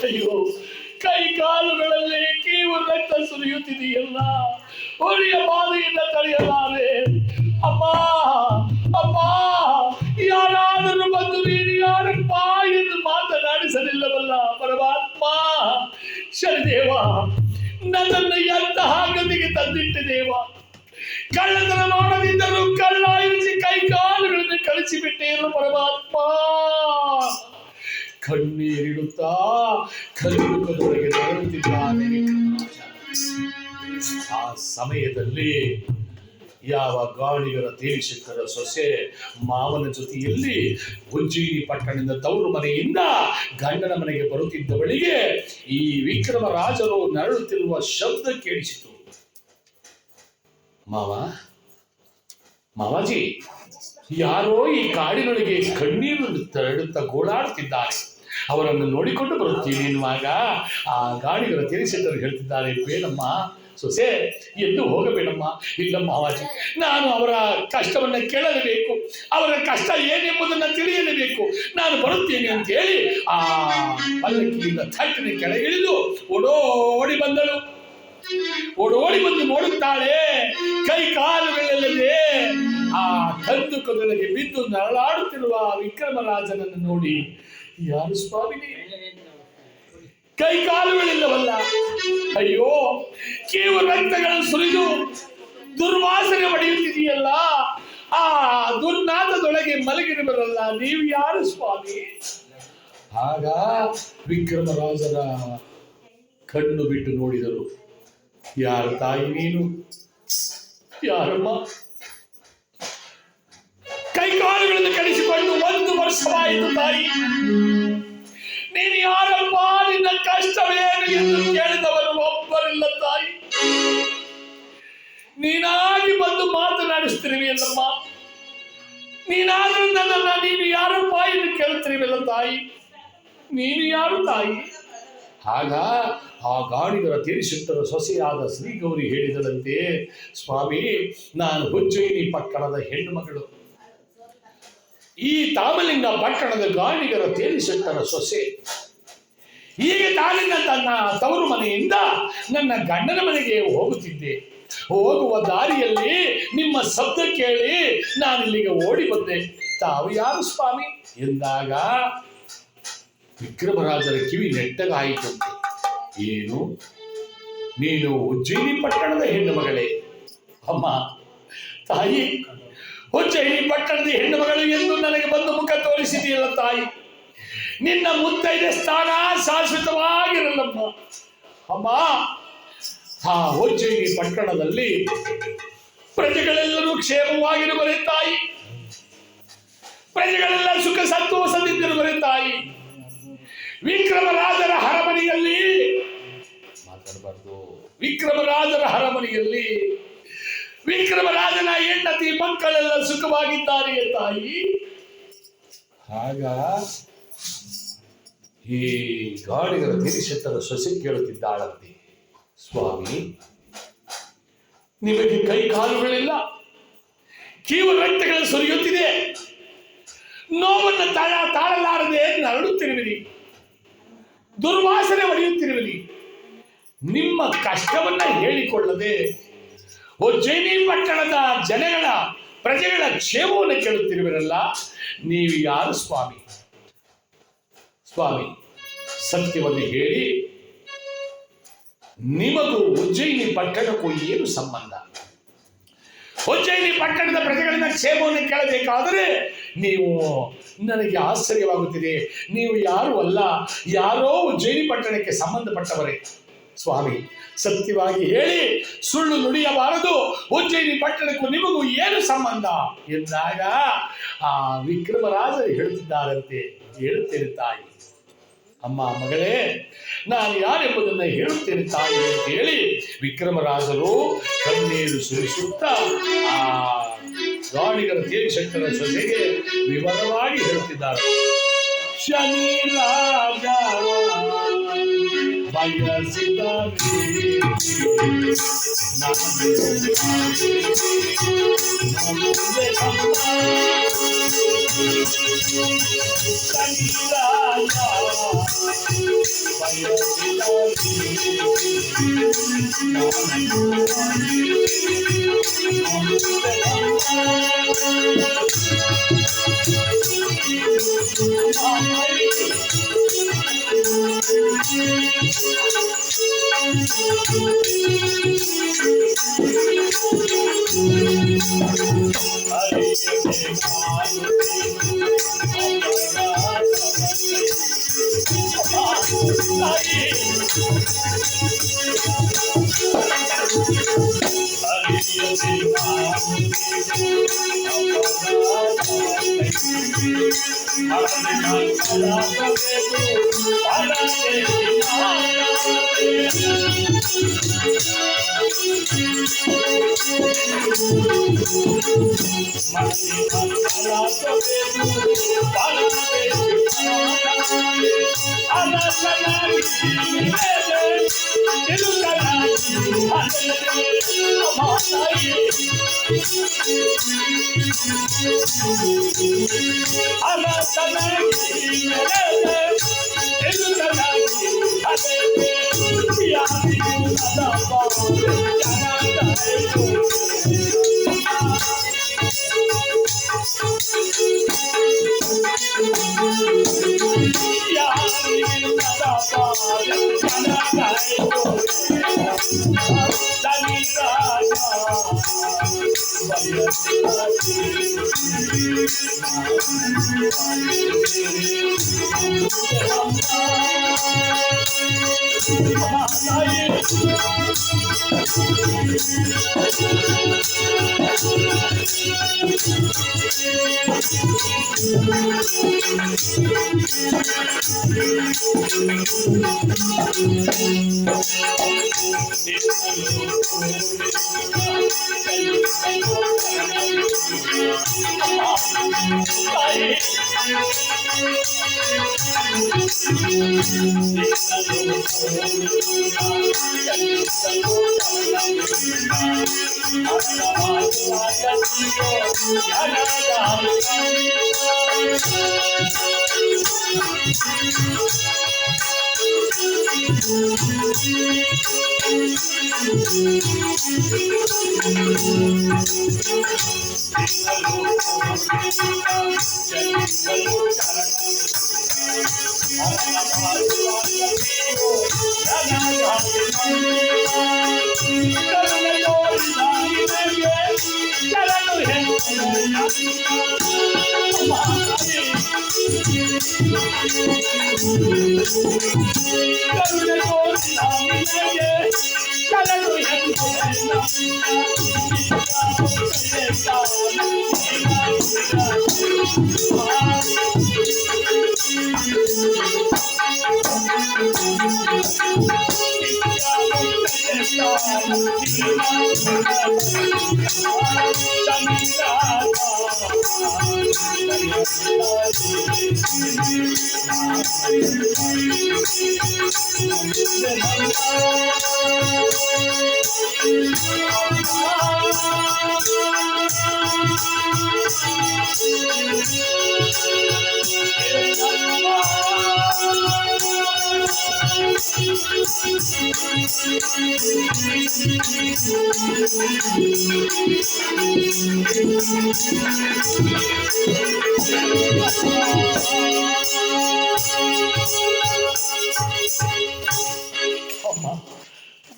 ಅಯ್ಯೋ, ಕೈ ಕಾಲುಗಳಲ್ಲಿ ಕೀವು ರಕ್ತ ಸುರಿಯುತ್ತಿದೆಯಲ್ಲ, ಹೊಳೆಯ ಬಾಧೆಯಿಂದ ತಡೆಯಲಾರೆ. ಅಮ್ಮ ಅಮ್ಮ, ಯಾರಾದರೂ ಬಂದು ನೀನು ಯಾರಪ್ಪ ಎಂದು ಮಾತನಾಡಿಸಲಿಲ್ಲವಲ್ಲ ಪರಮಾತ್ಮ. ಶನಿದೇವ, ನನ್ನನ್ನು ಎಂತಹ ಗತಿಗೆ ತಂದಿಟ್ಟ ದೇವ. ಕಳ್ಳತನ ಮಾಡದಿದ್ದರೂ ಕಳ್ಳ ಇರಿಸಿ ಕೈ ಕಾಲುಗಳನ್ನು ಕಳಿಸಿಬಿಟ್ಟೇನು ಪರಮಾತ್ಮ. ಕಣ್ಣೀರಿಡುತ್ತಾ ಕಲ್ಲುಕದೊಳಗೆ ನರಳುತ್ತಿದ್ದಾನೆ. ಆ ಸಮಯದಲ್ಲಿ ಯಾವ ಗಾಳಿಗರ ದೇಶಕರ ಸೊಸೆ ಮಾವನ ಜೊತೆಯಲ್ಲಿ ಉಜ್ಜಯಿನಿ ಪಟ್ಟಣದಿಂದ ತವರು ಮನೆಯಿಂದ ಗಂಡನ ಮನೆಗೆ ಬರುತ್ತಿದ್ದವಳಿಗೆ ಈ ವಿಕ್ರಮರಾಜರು ನರಳುತ್ತಿರುವ ಶಬ್ದ ಕೇಳಿಸಿತು. ಮಾವಾಜಿ, ಯಾರೋ ಈ ಕಾಡಿನೊಳಗೆ ಕಣ್ಣೀರು ತರಡುತ್ತಾ ಗೋಳಾಡುತ್ತಿದ್ದಾರೆ, ಅವರನ್ನು ನೋಡಿಕೊಂಡು ಬರುತ್ತೀನಿ ಎನ್ನುವಾಗ ಆ ಗಾಡಿಗರ ತಿಳಿಸಿದ್ದರು ಹೇಳ್ತಿದ್ದಾರೆ, ಬೇಡಮ್ಮ ಸೊಸೆ, ಎಂದು ಹೋಗಬೇಡಮ್ಮ. ಇಲ್ಲ ಮಾವಾಜಿ, ನಾನು ಅವರ ಕಷ್ಟವನ್ನು ಕೇಳಲೇಬೇಕು, ಅವರ ಕಷ್ಟ ಏನೆಂಬುದನ್ನು ತಿಳಿಯಲೇಬೇಕು, ನಾನು ಬರುತ್ತೇನೆ ಅಂತ ಹೇಳಿ ಆ ಪಲ್ಲಕ್ಕಿಯಿಂದ ಥಟ್ಟನೆ ಕೆಳಗಿಳಿದು ಓಡೋಡಿ ಬಂದಳು. ಓಡೋಡಿ ಬಂದು ನೋಡುತ್ತಾಳೆ, ಕೈ ಕಾಲುಗಳಲ್ಲದೆ ಆ ಕಂದುಕದೊಳಗೆ ಬಿದ್ದು ನರಳಾಡುತ್ತಿರುವ ವಿಕ್ರಮರಾಜನನ್ನು ನೋಡಿ, ಯಾರು ಸ್ವಾಮಿನಿ, ಕೈ ಕಾಲುಗಳಿಲ್ಲವಲ್ಲ, ಅಯ್ಯೋ ಕೀವು ರಕ್ತಗಳನ್ನು ಸುರಿದು ದುರ್ವಾಸನೆ ಹೊಡೆಯುತ್ತಿದೆಯಲ್ಲ, ಆ ದುರ್ನಾದದೊಳಗೆ ಮಲಗಿರುವರಲ್ಲ, ನೀವು ಯಾರು ಸ್ವಾಮಿ? ಆಗ ವಿಕ್ರಮರಾಜನ ಕಣ್ಣು ಬಿಟ್ಟು ನೋಡಿದರು. ಯಾರು ತಾಯಿ ನೀನು? ಯಾರಮ್ಮ? ಕೈಕಾಲುಗಳನ್ನು ಕಳಿಸಿಕೊಂಡು 1 ವರ್ಷವಾಯಿತು ತಾಯಿ. ನೀನು ಯಾರಪ್ಪ? ನಿನ್ನ ಕಷ್ಟವೇನು ಎಂದು ಕೇಳಿದವರು ಒಬ್ಬರಿಲ್ಲ ತಾಯಿ. ನೀನಾಗಿ ಬಂದು ಮಾತನಾಡಿಸ್ತಿರುವಿಯಲ್ಲಮ್ಮ. ನೀನಾದ್ರೂ ನನ್ನನ್ನ ನೀನು ಯಾರಪ್ಪ ಎಂದು ಕೇಳ್ತಿರುವಲ್ಲ ತಾಯಿ, ನೀನು ಯಾರು ತಾಯಿ? ಆಗ ಆ ಗಾಣಿಗರ ತೀರಿಸಿಟ್ಟರ ಸೊಸೆಯಾದ ಶ್ರೀಗೌರಿ ಹೇಳಿದರಂತೆ, ಸ್ವಾಮಿ, ನಾನು ಉಜ್ಜಯಿನಿ ಪಟ್ಟಣದ ಹೆಣ್ಣು ಮಗಳು, ಈ ತಾಮಲಿಂಗ ಪಟ್ಟಣದ ಗಾಣಿಗರ ತೀರಿಸಿಟ್ಟರ ಸೊಸೆ. ಈಗ ತಾನಿನ ತನ್ನ ತವರು ಮನೆಯಿಂದ ನನ್ನ ಗಂಡನ ಮನೆಗೆ ಹೋಗುತ್ತಿದ್ದೆ. ಹೋಗುವ ದಾರಿಯಲ್ಲಿ ನಿಮ್ಮ ಶಬ್ದ ಕೇಳಿ ನಾನಿಲ್ಲಿಗೆ ಓಡಿ ಬಂದೆ. ತಾವು ಯಾರು ಸ್ವಾಮಿ ಎಂದಾಗ ವಿಕ್ರಮರಾಜರ ಕಿವಿ ನೆಟ್ಟಗಾಯಿತಂತೆ. ಏನು, ನೀನು ಉಜ್ಜಯಿನಿ ಪಟ್ಟಣದ ಹೆಣ್ಣು ಮಗಳೇ? ಅಮ್ಮ ತಾಯಿ, ಉಜ್ಜಯಿನಿ ಪಟ್ಟಣದ ಹೆಣ್ಣು ಮಗಳು ಎಂದು ನನಗೆ ಬಂದು ಮುಖ ತೋರಿಸಿದೆಯಲ್ಲ ತಾಯಿ, ನಿನ್ನ ಮುತ್ತೈದೆ ಸ್ಥಾನ ಶಾಶ್ವತವಾಗಿರಲ್ಲಮ್ಮ. ಅಮ್ಮ, ಆ ಉಜ್ಜಯಿನಿ ಪಟ್ಟಣದಲ್ಲಿ ಪ್ರಜೆಗಳೆಲ್ಲರೂ ಕ್ಷೇಮವಾಗಿರುವರೆ ತಾಯಿ, ಪ್ರಜೆಗಳೆಲ್ಲ ಸುಖ ಸಂತೋಷದಿಂದಿರುವರೆ ತಾಯಿ. ವಿಕ್ರಮರಾಜರ ಅರಮನೆಯಲ್ಲಿ ಮಾತಾಡಬಾರ್ದು. ವಿಕ್ರಮರಾಜರ ಅರಮನೆಯಲ್ಲಿ ವಿಕ್ರಮರಾಜನ ಹೆಂಡತಿ ಮಕ್ಕಳೆಲ್ಲ ಸುಖವಾಗಿದ್ದಾರೆ ತಾಯಿ. ಆಗ ಈ ಗಾಡಿಗರ ತೀರಿಶೆಟ್ಟರ ಸೊಸೆ ಕೇಳುತ್ತಿದ್ದಾಳಂತೆ, ಸ್ವಾಮಿ, ನಿಮಗೆ ಕೈ ಕಾಲುಗಳಿಲ್ಲ, ಕೀವು ರಕ್ತಗಳು ಸುರಿಯುತ್ತಿದೆ, ನೋವನ್ನು ತಾಳಲಾರದೆ ನರಳುತ್ತಿರುವಿರಿ, ದುರ್ವಾಸನೆ ಹೊಡೆಯುತ್ತಿರುವಿರಿ. ನಿಮ್ಮ ಕಷ್ಟವನ್ನ ಹೇಳಿಕೊಳ್ಳದೆ ಉಜ್ಜಯಿನಿ ಪಟ್ಟಣದ ಜನಗಳ ಪ್ರಜೆಗಳ ಕ್ಷೇಮವನ್ನು ಕೇಳುತ್ತಿರುವಿರಲ್ಲ, ನೀವು ಯಾರು ಸ್ವಾಮಿ? ಸ್ವಾಮಿ, ಸತ್ಯವನ್ನು ಹೇಳಿ, ನಿಮಗೂ ಉಜ್ಜಯಿನಿ ಪಟ್ಟಣಕ್ಕೂ ಏನು ಸಂಬಂಧ? ಉಜ್ಜಯಿನಿ ಪಟ್ಟಣದ ಪ್ರಜೆಗಳಿಂದ ಕ್ಷೇಮವನ್ನು ಕೇಳಬೇಕಾದರೆ ನೀವು, ನನಗೆ ಆಶ್ಚರ್ಯವಾಗುತ್ತಿದೆ, ನೀವು ಯಾರು ಅಲ್ಲ, ಯಾರೋ ಉಜ್ಜಯಿನಿ ಪಟ್ಟಣಕ್ಕೆ ಸಂಬಂಧಪಟ್ಟವರೇ. ಸ್ವಾಮಿ, ಸತ್ಯವಾಗಿ ಹೇಳಿ, ಸುಳ್ಳು ನುಡಿಯಬಾರದು, ಉಜ್ಜಯಿನಿ ಪಟ್ಟಣಕ್ಕೂ ನಿಮಗೂ ಏನು ಸಂಬಂಧ ಎಂದಾಗ ಆ ವಿಕ್ರಮರಾಜರು ಹೇಳುತ್ತಿದ್ದಾರಂತೆ, ಹೇಳುತ್ತೇನೆ ತಾಯಿ. ಅಮ್ಮ ಮಗಳೇ, ನಾನು ಯಾರೆಂಬುದನ್ನು ಹೇಳುತ್ತೇನೆ ತಾಯಿ ಅಂತ ಹೇಳಿ ವಿಕ್ರಮರಾಜರು ಕಣ್ಣೀರು ಸುರಿಸುತ್ತಾ ಆ ಗಾಣಿಗರ ತೀರಿಶೆಟ್ಟರ ಸೊಸೆಗೆ ವಿವರವಾಗಿ ಹೇಳುತ್ತಿದ್ದಾರೆ. ಶನಿ ರಾಜ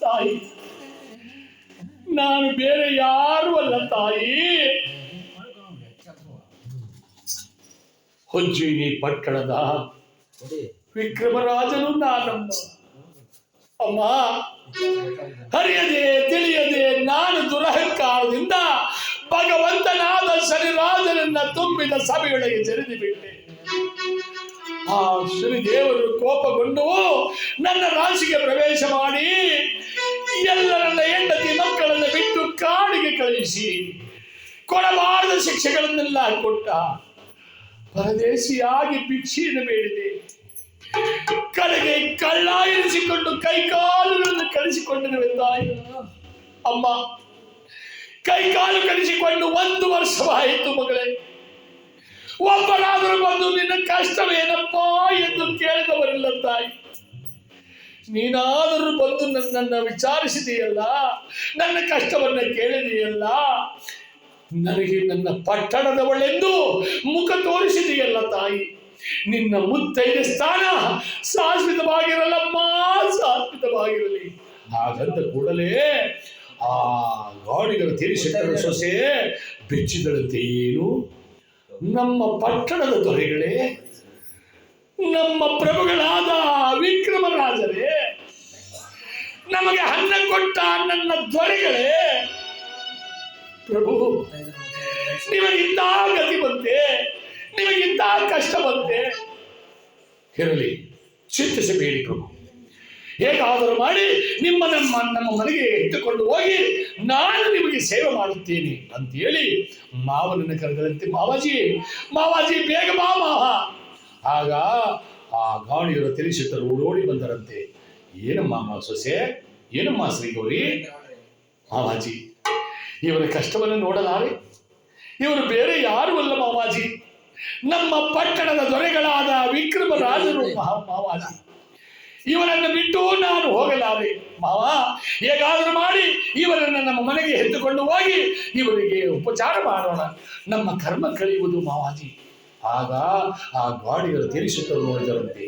ತಾಯಿ, ನಾನು ಬೇರೆ ಯಾರು ಅಲ್ಲ ತಾಯಿ, ಉಜ್ಜಯಿನಿ ಪಟ್ಟಣದ ವಿಕ್ರಮರಾಜನು ನಾನಮ್ಮ. ಅಮ್ಮ, ಹರಿಯದೆ ತಿಳಿಯದೆ ನಾನು ದುರಹಂಕಾರದಿಂದ ಭಗವಂತನಾದ ಶನಿರಾಜನನ್ನ ತುಂಬಿದ ಸಭೆಯೊಳಗೆ ಜರಿದು ಬಿಟ್ಟೆ. ಆ ಶ್ರೀದೇವರು ಕೋಪಗೊಂಡು ನನ್ನ ರಾಶಿಗೆ ಪ್ರವೇಶ ಮಾಡಿ ಎಲ್ಲರನ್ನ ಹೆಂಡತಿ ಮಕ್ಕಳನ್ನು ಬಿಟ್ಟು ಕಾಡಿಗೆ ಕಳುಹಿಸಿ ಕೊಡಬಾರದ ಶಿಕ್ಷೆಗಳನ್ನೆಲ್ಲ ಕೊಟ್ಟ. ಪರದೇಶಿಯಾಗಿ ಭಿಕ್ಷೆಯನ್ನು ಬೇಡಿದೆ. ಕಡೆಗೆ ಕಳ್ಳ ಇರಿಸಿಕೊಂಡು ಕೈಕಾಲುಗಳನ್ನು ಕಳಿಸಿಕೊಂಡಿರುವೆ ತಾಯಿ. ಅಮ್ಮ, ಕೈಕಾಲು ಕಳಿಸಿಕೊಂಡು 1 ವರ್ಷವಾಯಿತು ಮಗಳೇ. ಒಬ್ಬರಾದರೂ ಬಂದು ನಿನ್ನ ಕಷ್ಟವೇನಪ್ಪ ಎಂದು ಕೇಳಿದವರಿಲ್ಲ ತಾಯಿ. ನೀನಾದರೂ ಬಂದು ನನ್ನನ್ನು ವಿಚಾರಿಸಿದೆಯಲ್ಲ, ನನ್ನ ಕಷ್ಟವನ್ನ ಕೇಳಿದೆಯಲ್ಲ, ನನಗೆ ನನ್ನ ಪಟ್ಟಣದವಳೆಂದು ಮುಖ ತೋರಿಸಿದೆಯಲ್ಲ ತಾಯಿ. ನಿನ್ನ ಮುತ್ತೈದೆ ಸ್ಥಾನ ಶಾಶ್ವತವಾಗಿರಲಮ್ಮ, ಶಾಶ್ವತವಾಗಿರಲಿ. ಹಾಗಂತ ಕೂಡಲೇ ಆ ಗಾಡಿಗರ ತೀರಿಸಿಟ್ಟರ ಸೊಸೆ ಬೆಚ್ಚಿದಳಂತೆ. ಏನು, ನಮ್ಮ ಪಟ್ಟಣದ ದೊರೆಗಳೇ, ನಮ್ಮ ಪ್ರಭುಗಳಾದ ವಿಕ್ರಮರಾಜರೇ, ನಮಗೆ ಅನ್ನ ಕೊಟ್ಟ ನನ್ನ ದೊರೆಗಳೇ, ಪ್ರಭು ನಿಮಗಿಂತ ಗತಿ ಬಂತೆ, ನಿಮಗಿಂತ ಕಷ್ಟ ಬಂತೆ. ಇರಲಿ, ಚಿಂತಿಸಬೇಡಿ ಪ್ರಭು. ಹೇಗಾದರೂ ಮಾಡಿ ನಮ್ಮ ಮನೆಗೆ ಎತ್ತುಕೊಂಡು ಹೋಗಿ ನಾನು ನಿಮಗೆ ಸೇವೆ ಮಾಡುತ್ತೇನೆ ಅಂತೇಳಿ ಮಾವನನ್ನು ಕರೆದರಂತೆ. ಮಾವಾಜಿ ಬೇಗ ಬಾ ಮಾವ. ಆಗ ಆ ಗಾಣಿಯರು ತಿಳಿಸಿಟ್ಟರು ಓಡೋಡಿ ಬಂದರಂತೆ. ಏನಮ್ಮ ಸೊಸೆ, ಏನಮ್ಮ ಶ್ರೀಗೌರಿ? ಮಾವಾಜಿ, ಇವರ ಕಷ್ಟವನ್ನು ನೋಡಲಾರೆ. ಇವರು ಬೇರೆ ಯಾರು ಅಲ್ಲ ಮಾವಾಜಿ, ನಮ್ಮ ಪಟ್ಟಣದ ದೊರೆಗಳಾದ ವಿಕ್ರಮರಾಜರು ಮಾವಾಜಿ. ಇವರನ್ನು ಬಿಟ್ಟು ನಾನು ಹೋಗಲಾರೆ ಮಾವ. ಹೇಗಾದರೂ ಮಾಡಿ ಇವರನ್ನು ನಮ್ಮ ಮನೆಗೆ ಎತ್ತುಕೊಂಡು ಹೋಗಿ ಇವರಿಗೆ ಉಪಚಾರ ಮಾಡೋಣ, ನಮ್ಮ ಕರ್ಮ ಕಳೆಯುವುದು ಮಾವಾಜಿ. ಆಗ ಆ ಗಾಡಿಗಳು ತೀರಿಸುತ್ತರು ನೋಡಿದರಂತೆ.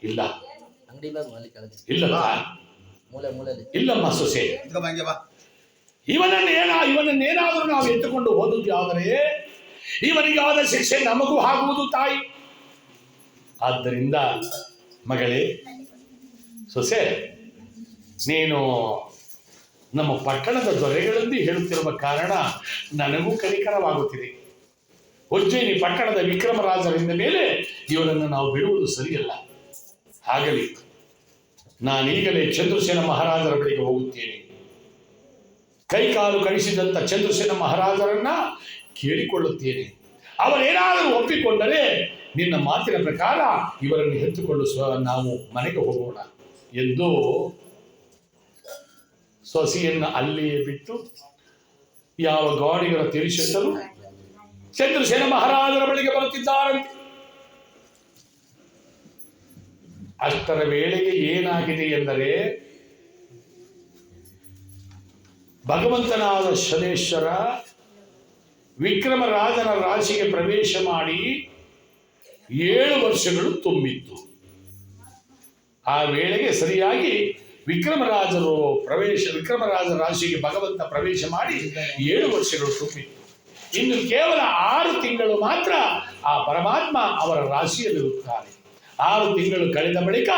ಇಲ್ಲ ಇಲ್ಲಮ್ಮ ಸೊಸೆ, ಇವನನ್ನೇನಾದರೂ ನಾವು ಎತ್ತುಕೊಂಡು ಹೋದುದು ಆದರೆ ಇವನಿಗಾದ ಶಿಕ್ಷೆ ನಮಗೂ ಆಗುವುದು ತಾಯಿ. ಆದ್ದರಿಂದ ಮಗಳೇ, ಸೊಸೆ, ನೀನು ನಮ್ಮ ಪಟ್ಟಣದ ದೊರೆಗಳೆಂದು ಹೇಳುತ್ತಿರುವ ಕಾರಣ ನನಗೂ ಕನಿಕರವಾಗುತ್ತಿದೆ. ಉಜ್ಜಯಿನಿ ಪಟ್ಟಣದ ವಿಕ್ರಮರಾಜರಿಂದ ಮೇಲೆ ಇವರನ್ನು ನಾವು ಬಿಡುವುದು ಸರಿಯಲ್ಲ. ಹಾಗಲಿ ನಾನೀಗಲೇ ಚಂದ್ರಸೇನ ಮಹಾರಾಜರ ಬಳಿಗೆ ಹೋಗುತ್ತೇನೆ. ಕೈಕಾಲು ಕಳಿಸಿದಂಥ ಚಂದ್ರಸೇನ ಮಹಾರಾಜರನ್ನ ಕೇಳಿಕೊಳ್ಳುತ್ತೇನೆ. ಅವರೇನಾದರೂ ಒಪ್ಪಿಕೊಂಡರೆ ನಿನ್ನ ಮಾತಿನ ಪ್ರಕಾರ ಇವರನ್ನು ಎತ್ತುಕೊಂಡು ನಾವು ಮನೆಗೆ ಹೋಗೋಣ ಎಂದು ಸೊಸೆಯನ್ನು ಅಲ್ಲಿಯೇ ಬಿಟ್ಟು ಯಾವ ಗಾಡಿಗರ ತಿಳಿಸಿಟ್ಟರು ಚಂದ್ರಸೇನ ಮಹಾರಾಜರ ಬಳಿಗೆ ಬರುತ್ತಿದ್ದಾರಂತೆ. ಅಷ್ಟರ ವೇಳೆಗೆ ಏನಾಗಿದೆ ಎಂದರೆ, ಭಗವಂತನಾದ ಶನೇಶ್ವರ ವಿಕ್ರಮರಾಜನ ರಾಶಿಗೆ ಪ್ರವೇಶ ಮಾಡಿ 7 ವರ್ಷಗಳು ತುಂಬಿತ್ತು. ಆ ವೇಳೆಗೆ ಸರಿಯಾಗಿ ವಿಕ್ರಮರಾಜರ ರಾಶಿಗೆ ಭಗವಂತ ಪ್ರವೇಶ ಮಾಡಿ 7 ವರ್ಷಗಳು ತುಂಬಿತ್ತು. ಇನ್ನು ಕೇವಲ 6 ತಿಂಗಳು ಮಾತ್ರ ಆ ಪರಮಾತ್ಮ ಅವರ ರಾಶಿಯಲ್ಲಿರುತ್ತಾರೆ. 6 ತಿಂಗಳು ಕಳೆದ ಬಳಿಕ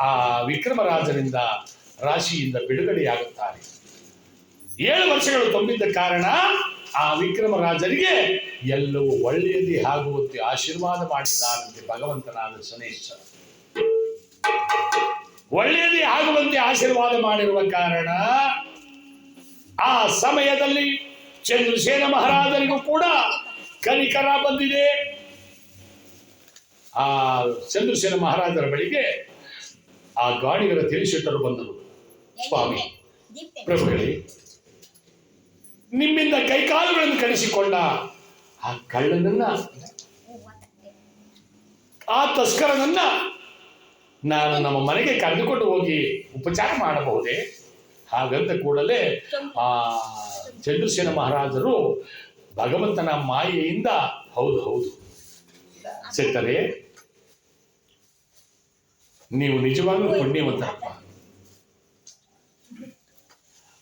ಆ ವಿಕ್ರಮರಾಜನಿಂದ ರಾಶಿಯಿಂದ ಬಿಡುಗಡೆಯಾಗುತ್ತಾರೆ. 7 ವರ್ಷಗಳು ತುಂಬಿದ್ದ ಕಾರಣ ಆ ವಿಕ್ರಮರಾಜರಿಗೆ ಎಲ್ಲವೂ ಒಳ್ಳೆಯದೇ ಆಗುವಂತೆ ಆಶೀರ್ವಾದ ಮಾಡಿದ್ದಾರಂತೆ ಭಗವಂತನಾದ ಶನೇಶ್ವರ. ಒಳ್ಳೆಯದೇ ಆಗುವಂತೆ ಆಶೀರ್ವಾದ ಮಾಡಿರುವ ಕಾರಣ ಆ ಸಮಯದಲ್ಲಿ ಚಂದ್ರಸೇನ ಮಹಾರಾಜರಿಗೂ ಕೂಡ ಕನಿಕರ ಬಂದಿದೆ. ಆ ಚಂದ್ರಸೇನ ಮಹಾರಾಜರ ಬಳಿಗೆ ಆ ಗಾಡಿಗರ ತಿಳಿಸಿಟ್ಟರು ಬಂದರು. ಸ್ವಾಮಿ ಪ್ರಭುಗಳೇ, ನಿಮ್ಮಿಂದ ಕೈಕಾಲುಗಳನ್ನು ಕಳಿಸಿಕೊಂಡ ಆ ಕಳ್ಳನನ್ನ, ಆ ತಸ್ಕರನನ್ನ ನಾನು ನಮ್ಮ ಮನೆಗೆ ಕರೆದುಕೊಂಡು ಹೋಗಿ ಉಪಚಾರ ಮಾಡಬಹುದೇ? ಹಾಗಂತ ಕೂಡಲೇ ಆ ಚಂದ್ರಸೇನ ಮಹಾರಾಜರು ಭಗವಂತನ ಮಾಯೆಯಿಂದ ಹೌದು ಹೌದು ಸಿಗ್ತದೆ, ನೀವು ನಿಜವಾಗ್ಲೂ ಪುಣ್ಯವಂತರಪ್ಪ.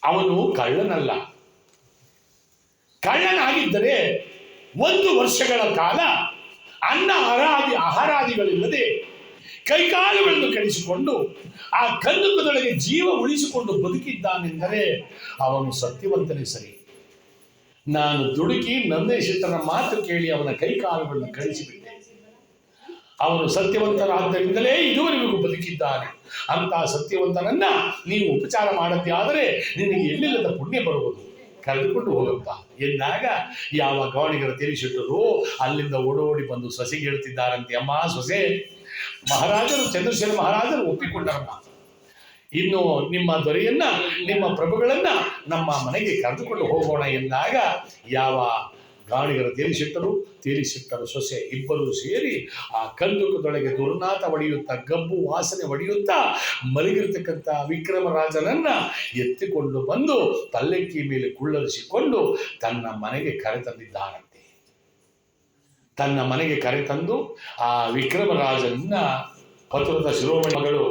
ಅವನು ಕಳ್ಳನಲ್ಲ. ಕಳ್ಳನಾಗಿದ್ದರೆ 1 ವರ್ಷಗಳ ಕಾಲ ಆಹಾರಾದಿಗಳಿಲ್ಲದೆ ಕೈಕಾಲುಗಳನ್ನು ಕಳಿಸಿಕೊಂಡು ಆ ಕಂದುಕದೊಳಗೆ ಜೀವ ಉಳಿಸಿಕೊಂಡು ಬದುಕಿದ್ದಾನೆಂದರೆ ಅವನು ಸತ್ಯವಂತನೇ ಸರಿ. ನಾನು ದುಡುಕಿ ನಂದೇಶಿತನ ಮಾತು ಕೇಳಿ ಅವನ ಕೈಕಾಲುಗಳನ್ನು ಕಳಿಸಿಬಿಟ್ಟೆ. ಅವನು ಸತ್ಯವಂತನಾದ್ದರಿಂದಲೇ ಇದುವರೆಗೂ ಬದುಕಿದ್ದಾನೆ. ಅಂತ ಸತ್ಯವಂತನನ್ನ ನೀವು ಉಪಚಾರ ಮಾಡದ್ದೇ ಆದರೆ ನಿನಗೆ ಎಲ್ಲಿಲ್ಲದ ಪುಣ್ಯ ಬರುವುದು, ಕರೆದುಕೊಂಡು ಹೋಗಪ್ಪ ಎಂದಾಗ ಯಾವ ಗಾಣಿಗರ ತಿಳಿಸಿಟ್ಟರು ಅಲ್ಲಿಂದ ಓಡೋಡಿ ಬಂದು ಸೊಸೆಗೆ ಹೇಳ್ತಿದ್ದಾರಂತೆ, ಅಮ್ಮ ಸೊಸೆ, ಮಹಾರಾಜರು ಚಂದ್ರಸೇನ ಮಹಾರಾಜರು ಒಪ್ಪಿಕೊಂಡರಮ್ಮ, ಇನ್ನು ನಿಮ್ಮ ದೊರೆಯನ್ನ ನಿಮ್ಮ ಪ್ರಭುಗಳನ್ನ ನಮ್ಮ ಮನೆಗೆ ಕರೆದುಕೊಂಡು ಹೋಗೋಣ ಎಂದಾಗ ಯಾವ ಗಾಣಿಗರ ತೀರಿಸಿಟ್ಟರು ಸೊಸೆ ಇಬ್ಬರು ಸೇರಿ ಆ ಕಂದುಕದೊಳಗೆ ದುರ್ನಾಥ ಹೊಡೆಯುತ್ತಾ ಗಬ್ಬು ವಾಸನೆ ಹೊಡೆಯುತ್ತಾ ಮಲಗಿರ್ತಕ್ಕಂಥ ವಿಕ್ರಮರಾಜನನ್ನ ಎತ್ತಿಕೊಂಡು ಬಂದು ಪಲ್ಲಕ್ಕಿ ಮೇಲೆ ಕುಳ್ಳರಿಸಿಕೊಂಡು ತನ್ನ ಮನೆಗೆ ಕರೆತಂದಿದ್ದಾರಂತೆ. ತನ್ನ ಮನೆಗೆ ಕರೆತಂದು ಆ ವಿಕ್ರಮರಾಜನ ಪತ್ರದ ಶಿರೋಮಣಿ ಮಗಳು